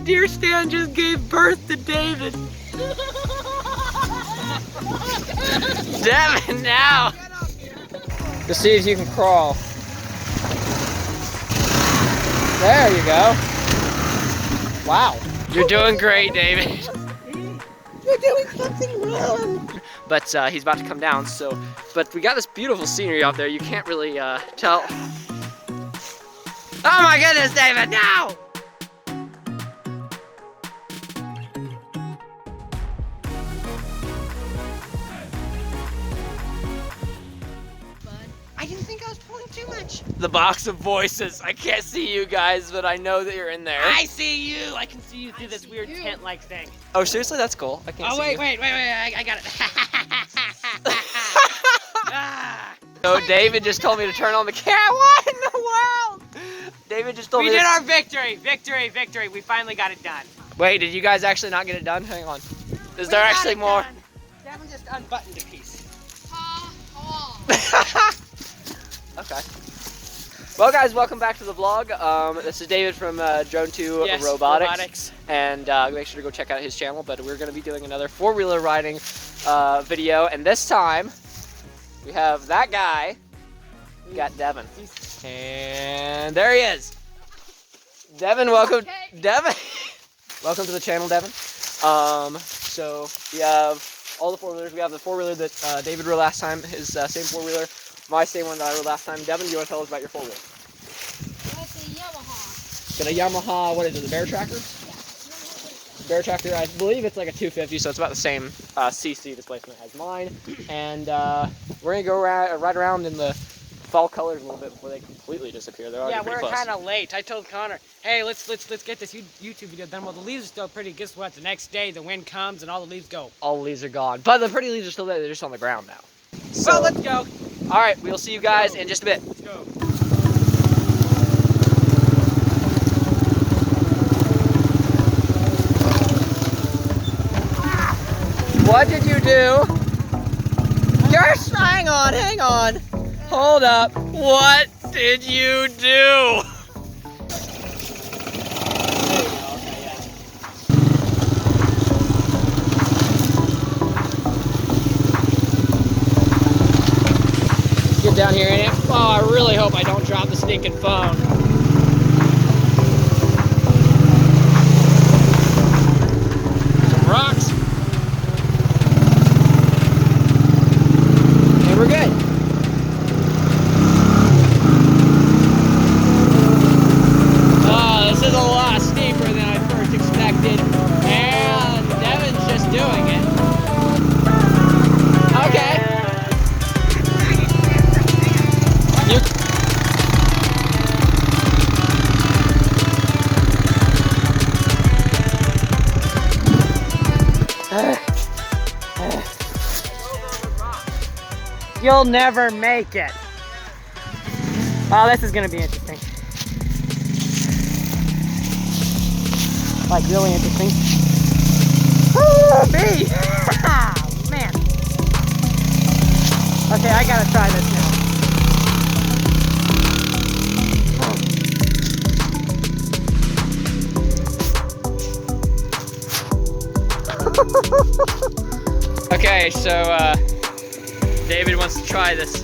deer stand just gave birth to David. Devin, now! Just see if you can crawl. There you go. Wow. You're doing great, David. You're doing something wrong. But he's about to come down, so. But we got this beautiful scenery out there. You can't really tell. Oh my goodness, David, no! I didn't think I was pulling too much. The box of voices. I can't see you guys, but I know that you're in there. I see you. I can see you through this weird tent-like thing. Oh, seriously? That's cool. I can't see wait, you. wait. I got it. So David just told me to turn on the camera. What in the world? David just told me. We did our victory. Victory. We finally got it done. Wait, did you guys actually not get it done? Hang on. Is there actually more? Devin just unbuttoned a piece. Okay. Well, guys, welcome back to the vlog. This is David from Drone 2 Robotics. And make sure to go check out his channel. But we're going to be doing another four-wheeler riding video. And this time, we have that guy. We got Devin. And there he is. Devin, welcome. Okay. Devin. Welcome to the channel, Devin. So we have all the four-wheelers. We have the four-wheeler that David rode last time, his same four-wheeler. My same one that I rode last time. Devin, do you want to tell us about your four-wheel? That's a Yamaha. Got a Yamaha, what is it, the Bear Tracker? Yeah. Bear Tracker, I believe it's like a 250, so it's about the same CC displacement as mine. And we're going to go ride around in the fall colors a little bit before they completely disappear. They're already pretty we're close. kind of late. I told Connor, hey, let's get this YouTube video done. Well, the leaves are still pretty. Guess what? The next day, the wind comes and all the leaves go. All the leaves are gone. But the pretty leaves are still there. They're just on the ground now. So, Well, let's go. All right, we'll see you guys in just a bit. Let's go. What did you do? Just hang on. Hold up. What did you do? Get down here in it. Oh, I really hope I don't drop the stinking phone. Some rocks. And we're good. Oh, this is a lot steeper than I first expected. And Devin's just doing it. Okay. You'll never make it. Oh, this is gonna be interesting. Like, really interesting. Oh, me! Oh, man. Okay, I gotta try this now. Okay, so David wants to try this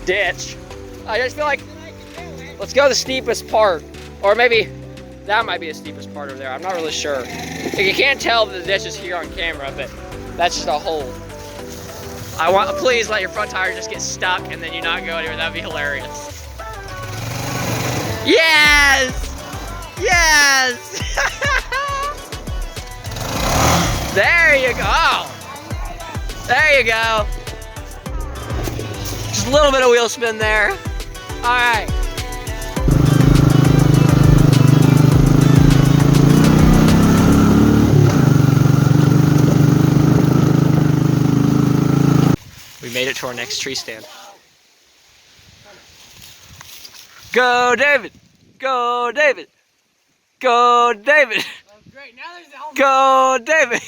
ditch. I just feel like let's go the steepest part, or maybe that might be the steepest part over there. I'm not really sure. Like, you can't tell that the ditch is here on camera, but that's just a hole. Please let your front tire just get stuck and then you not go anywhere. That'd be hilarious. Yes! Yes! There you go. Oh. There you go. Just a little bit of wheel spin there. All right. We made it to our next tree stand. Go, David. Go, David. Go, David. Great, now there's the helmet. Go, David.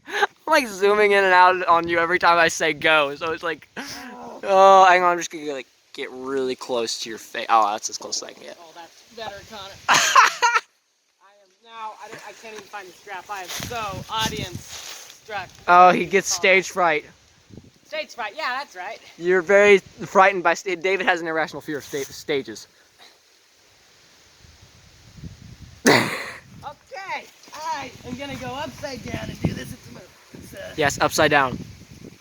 I'm like zooming in and out on you every time I say go, so it's like, oh, hang on, I'm just gonna like get really close to your face. Oh, that's as close as I can get. Oh, that's better, Connor. I am Now, I can't even find the strap. I am so audience struck. Oh, he gets stage fright. Stage fright. Yeah, that's right. You're very frightened by David has an irrational fear of stages. Okay, I am gonna go upside down and do this. Yes, upside down.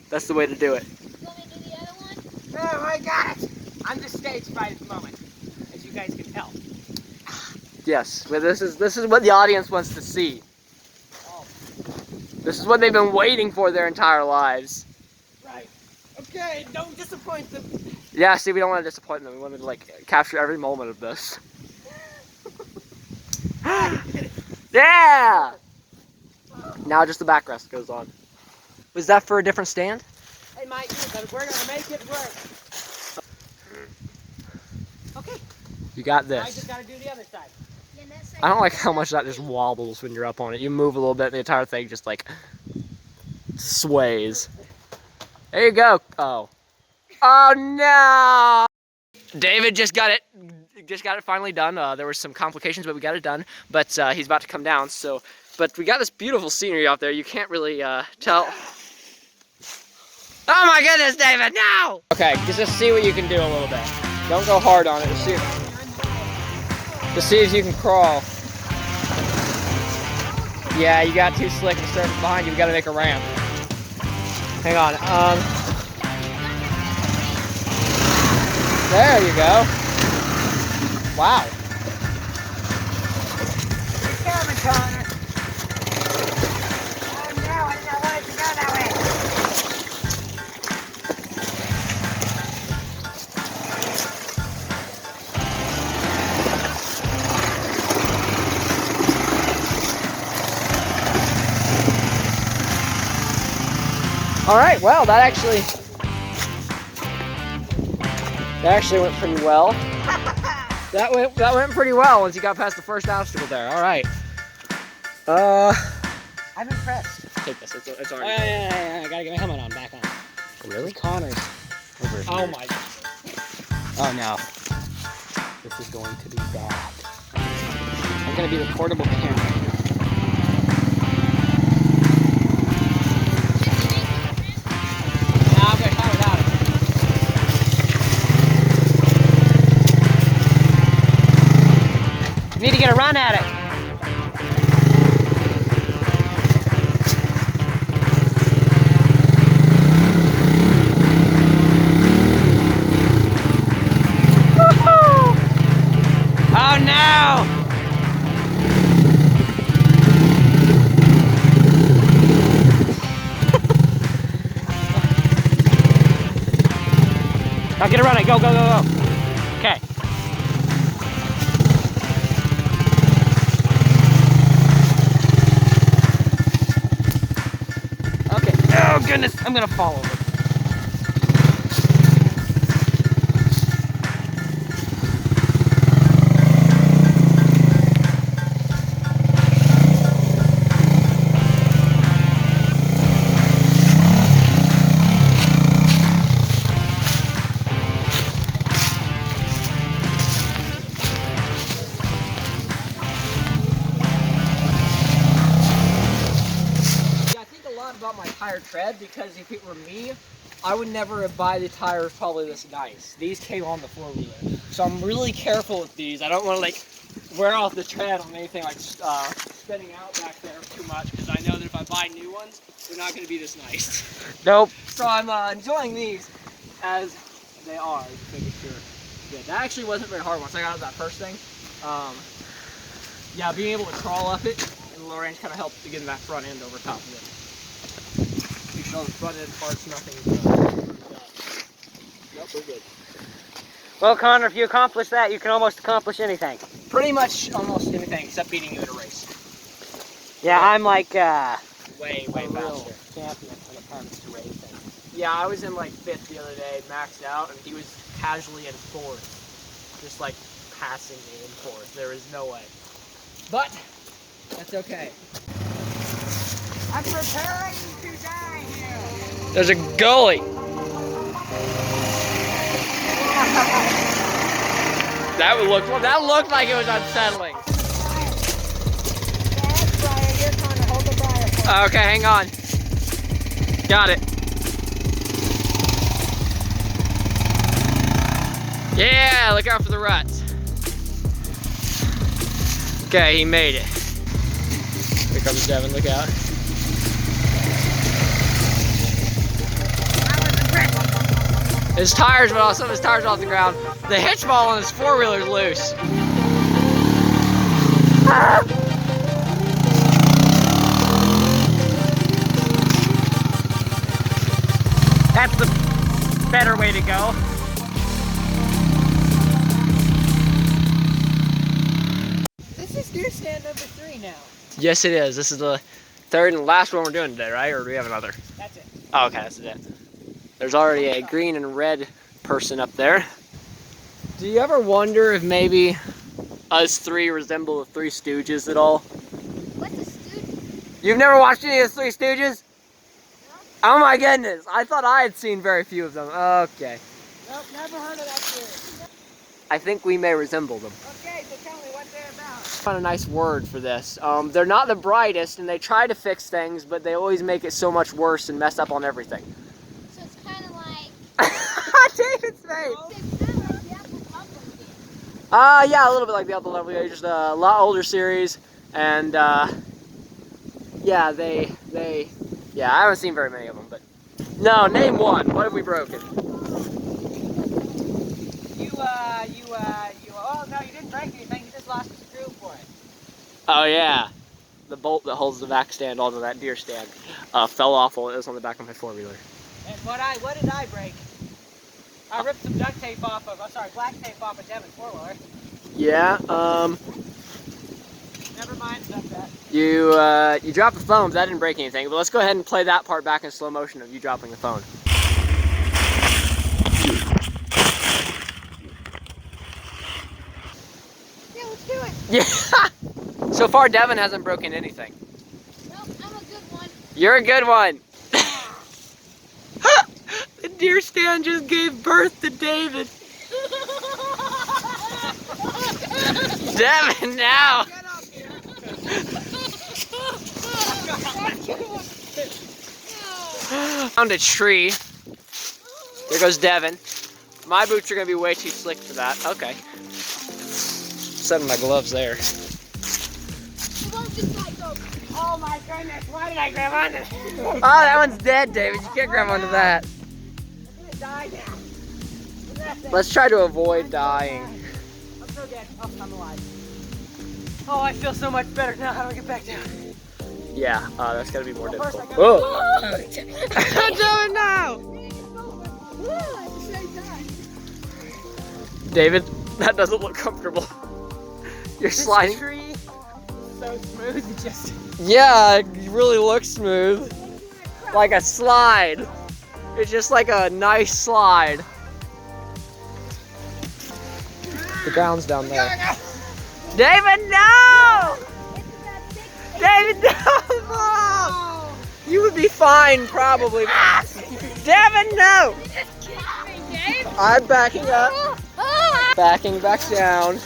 That's the way to do it. You want me to do the other one? Oh, I got it. I'm just stage fright at the moment, as you guys can tell. Yes, well, this is what the audience wants to see. Oh. This is what they've been waiting for their entire lives. Right. Okay, don't disappoint them. Yeah, see, we don't want to disappoint them. We want to like capture every moment of this. Yeah! Now just the backrest goes on. Was that for a different stand? Hey, Mike, but we're gonna make it work. Okay. You got I this. just gotta do the other side. Yeah, that side I don't like how much that just wobbles when you're up on it. You move a little bit, the entire thing just like sways. There you go. Oh. Oh no! David just got it finally done. There were some complications, but we got it done. But he's about to come down, so. But we got this beautiful scenery out there. You can't really tell. Oh my goodness, David, no! Okay, just see what you can do a little bit. Don't go hard on it. Just see if you can crawl. Yeah, you got too slick and the surface behind you. We gotta make a ramp. Hang on. There you go. Wow. It's coming, Connor. Oh no, I did not want it to go that way. All right. Well, that actually went pretty well. That went pretty well once you got past the first obstacle there. All right. I'm impressed. Take this. It's Oh, already. yeah, I gotta get my helmet on, back on. Really? Connor's. Over Oh here. my. Oh no. This is going to be bad. I'm gonna be the portable camera. No, I'm gonna come without it. Need to get a run at it. Oh no! Now get a run at it. Go, go, go, go. Okay. Okay. Oh goodness, I'm gonna fall over. About my tire tread, because if it were me, I would never buy the tires probably this nice. These came on the four-wheeler, so I'm really careful with these. I don't want to like wear off the tread on anything like spinning out back there too much, because I know that if I buy new ones, they're not going to be this nice. Nope. So I'm enjoying these as they are, just making sure. Good. That actually wasn't very hard once I got out of that first thing. Yeah, being able to crawl up it in the low range kind of helped to get that front end over top of it. Even though the front end part's nothing. Nope, we're good. Well, Connor, if you accomplish that, you can almost accomplish anything. Pretty much almost anything except beating you in a race. Yeah, I'm like, Way a real faster. champion when it comes to racing. Yeah, I was in like 5th the other day, maxed out, and he was casually in 4th. Just like passing me in 4th. There is no way. But, that's okay. I'm preparing to die here. There's a gully. That looked like it was unsettling. Okay, hang on. Got it. Yeah, look out for the ruts. Okay, he made it. Here comes Devin, look out. His tires, but some of his tires are off the ground. The hitch ball on his four-wheeler's loose. That's the better way to go. This is deer stand number 3 now. Yes, it is. This is the third and last one we're doing today, right? Or do we have another? That's it. Oh, okay, that's it. There's already a green and red person up there. Do you ever wonder if maybe us three resemble the Three Stooges at all? What's a stooge? You've never watched any of the Three Stooges? Oh my goodness, I thought I had seen very few of them. Okay. Nope, never heard of that series. I think we may resemble them. Okay, so tell me what they're about. I found a nice word for this. They're not the brightest and they try to fix things, but they always make it so much worse and mess up on everything. So it's kind of like... David's face! It's kind of like the Apple Pumpkin. Yeah, a little bit like the Apple Level, just a lot older series, and yeah, yeah, I haven't seen very many of them, but no, name one. What have we broken? Oh no, you didn't break anything. You just lost a screw for it. Oh yeah, the bolt that holds the back stand onto that deer stand fell off while it was on the back of my four-wheeler. And what did I break? I ripped some duct tape off of, black tape off of Devin's four-wheeler. Yeah, Never mind about that. you dropped the phone, but that didn't break anything. But let's go ahead and play that part back in slow motion of you dropping the phone. Yeah, let's do it. Yeah. So far, Devin hasn't broken anything. Well, I'm a good one. You're a good one. The deer stand just gave birth to David. Devin, now. Get up here. Found a tree. There goes Devin. My boots are gonna be way too slick for that. Okay. Setting my gloves there. Oh my goodness, why did I grab onto this? Oh, that one's dead, David. You can't grab onto that. I'm gonna die now. Let's try to avoid dying. I'm so dead. Oh, I'm alive. Oh, I feel so much better now. How do I get back down? Yeah, that's gotta be more Well, first difficult. I Whoa! gotta- Do it now! David, that doesn't look comfortable. You're This sliding. tree, so smooth, it just... Yeah, it really looks smooth. Like a slide. It's just like a nice slide. The ground's down there. David, no! David, no! You would be fine, probably. Devin, no! I'm backing up. Backing back down.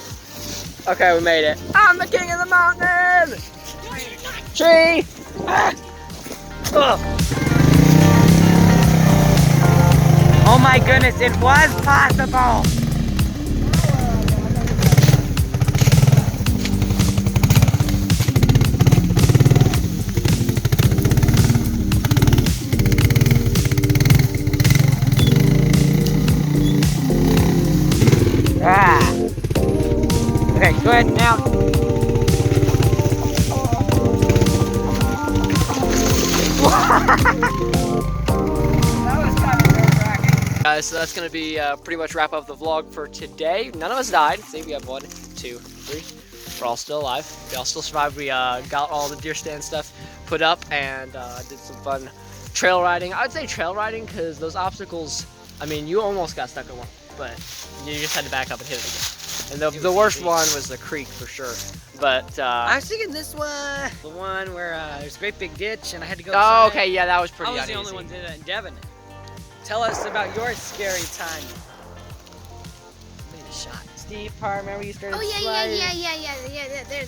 Okay, we made it. I'm the king of the mountain! Tree! Ah. Ugh. Oh my goodness, it was possible! Ah. Okay, go ahead now. Guys, so that's gonna be pretty much wrap up the vlog for today. None of us died. See, we have 1, 2, 3. We're all still alive. We all still survived. We got all the deer stand stuff put up and did some fun trail riding. I would say trail riding because those obstacles, I mean, you almost got stuck in one, but you just had to back up and hit it again. And the worst one was the creek for sure. But I was thinking this one, the one where there's a great big ditch and I had to go. oh, okay, yeah, that was pretty I was uneasy. the only one that did it in Devon. Tell us about your scary time. Give me a shot. Steep part, remember you started Oh yeah, sliding? there.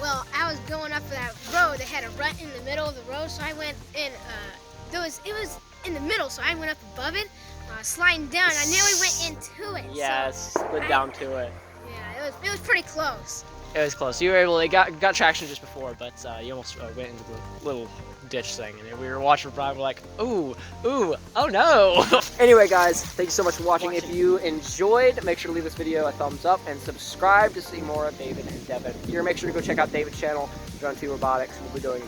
Well, I was going up that road. They had a rut in the middle of the road, so I went in. It was in the middle, so I went up above it, sliding down. I nearly went into it. Yes, So slid down to it. Yeah, it was pretty close. It was close. You were able. They got traction just before, but you almost went into the little ditch thing, and we were watching Brian. We're like, ooh, oh no. Anyway, guys, thank you so much for watching. If you enjoyed, make sure to leave this video a thumbs up and subscribe to see more of David and Devin. Here, make sure to go check out David's channel, Drone 2 Robotics. We'll be doing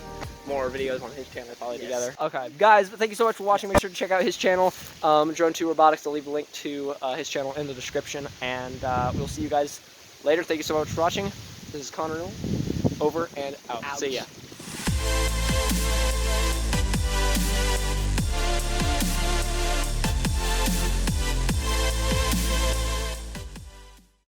more videos on his channel probably together. Okay, guys, thank you so much for watching. Make sure to check out his channel, Drone 2 Robotics. I'll leave a link to his channel in the description, and we'll see you guys later. Thank you so much for watching. This is Connor Newell, over and out. See ya.